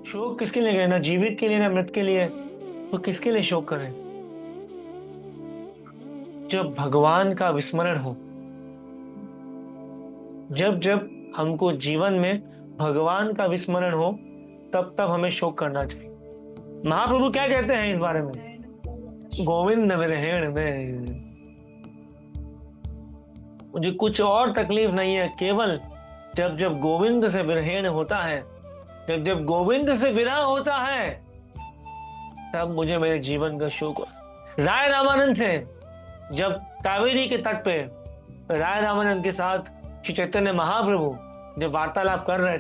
शोक किसके लिए करें? ना जीवित के लिए ना मृत के लिए, तो किसके लिए शोक करें? जब भगवान का विस्मरण हो, जब जब हमको जीवन में भगवान का विस्मरण हो, तब तब हमें शोक करना चाहिए। महाप्रभु क्या कहते हैं इस बारे में? गोविंद विरहेण में मुझे कुछ और तकलीफ नहीं है, केवल जब जब गोविंद से विरहेण होता है, जब जब गोविंद से विरह होता है, तब मुझे मेरे जीवन का शोक हो। राय रामानंद से जब कावेरी के तट पे राय रामानंद के साथ श्री चैतन्य महाप्रभु जब वार्तालाप कर रहे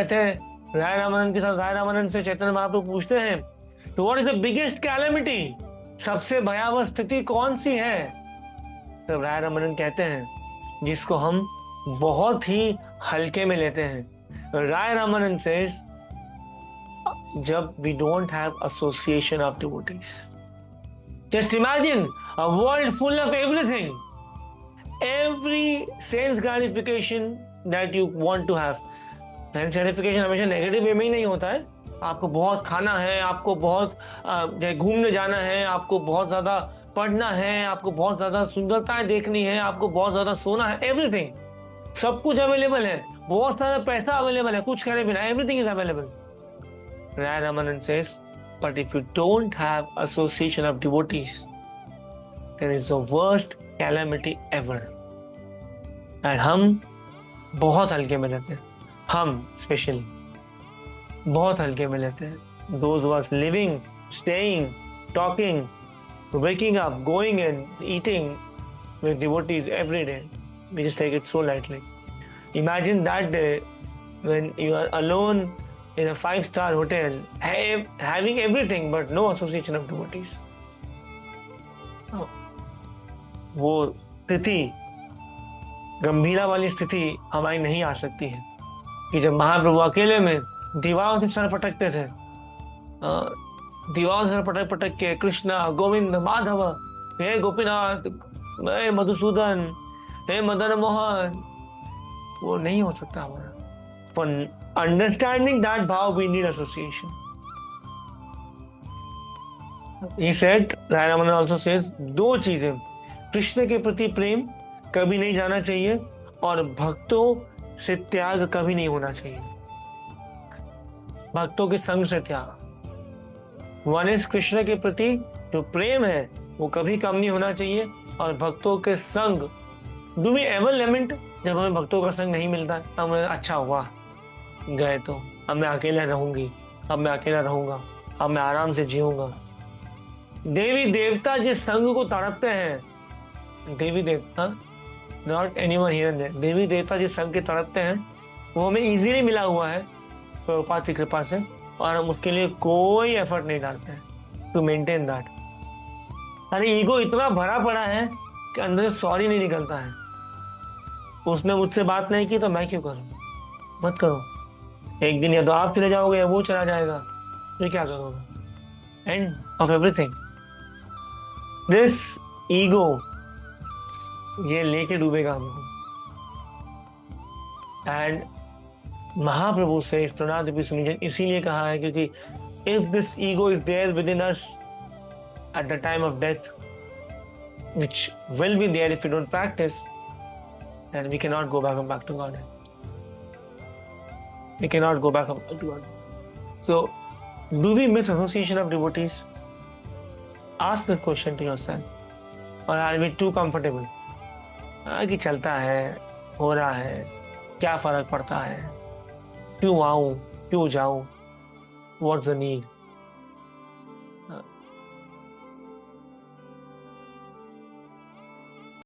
थे, राय रामानंद के साथ, राय रामानंद से चैतन्य महाप्रभु पूछते हैं, तो what is the biggest calamity? सबसे भयावह स्थिति कौन सी है? तब राय रामानंद कहते हैं जिसको हम बहुत ही हल्के में लेते हैं। राय रामानंद से जब we don't have association of devotees. Just imagine a world full of everything, every sense gratification that you want to have। Sense gratification हमेशा नेगेटिव वे में ही नहीं होता है। आपको बहुत खाना है, आपको बहुत घूमने जाना है, आपको बहुत ज्यादा पढ़ना है, आपको बहुत ज्यादा सुंदरताएं देखनी है, आपको बहुत ज्यादा सोना है, एवरीथिंग, सब कुछ अवेलेबल है, बहुत सारा पैसा अवेलेबल है, कुछ करे बिना, everything is available. Rai Ramanand says, but if you don't have association of devotees, there is the worst calamity ever. And हम बहुत हल्के में लेते हैं, हम स्पेशली बहुत हल्के में लेते हैं। Those who are living, staying, talking, waking up, going and eating with devotees every day, we just take it so lightly. Imagine that day when you are alone in a 5-star hotel, having everything but no association of devotees. वो स्थिति, गंभीरा वाली स्थिति हमारी नहीं आ सकती है कि जब महाप्रभु अकेले में दीवारों से सर पटकते थे, दीवारों से पटक पटक के कृष्णा, गोविंद, माधव, हे गोपीनाथ, हे मधुसूदन, हे मदन मोहन, वो नहीं हो सकता हमारा। फॉर अंडरस्टैंडिंग दैट भाव we need association. He said, Rai Ramanand also says, दो चीजें, कृष्ण के प्रति प्रेम कभी नहीं जाना चाहिए और भक्तों से त्याग कभी नहीं होना चाहिए। भक्तों के संग से त्याग, वन इज कृष्ण के प्रति जो प्रेम है वो कभी कम नहीं होना चाहिए, और भक्तों के संग, डू वी एवर लेमेंट जब हमें भक्तों का संग नहीं मिलता है? हमें अच्छा हुआ गए तो, अब मैं अकेला रहूंगी, अब मैं अकेला रहूंगा, अब मैं आराम से जीऊंगा। देवी देवता जिस संग को तड़पते हैं, देवी देवता, not anyone here and there, देवी देवता जिस संग के तड़पते हैं, वो हमें इजीली मिला हुआ है प्रभुपाद की कृपा से, और हम उसके लिए कोई एफर्ट नहीं डालते हैं टू मेंटेन दैट। अरे ईगो इतना भरा पड़ा है कि अंदर से सॉरी नहीं निकलता है। उसने मुझसे बात नहीं की तो मैं क्यों करूं? मत करो। एक दिन या तो आप चले जाओगे या वो चला जाएगा, फिर क्या करोगे? End of everything. This ego ये लेके डूबेगा हमको। एंड महाप्रभु से स्तुनादिपि सुनिजन इसीलिए कहा है क्योंकि if this ego is there within us at the time of death, which will be there if we don't practice, then we cannot go back to God. We cannot go back to God. So, do we miss association of devotees? Ask this question to yourself. Or are we too comfortable? कि चलता है, हो रहा है, क्या फर्क पड़ता है, क्यों आऊं, क्यों जाऊं, what's the need?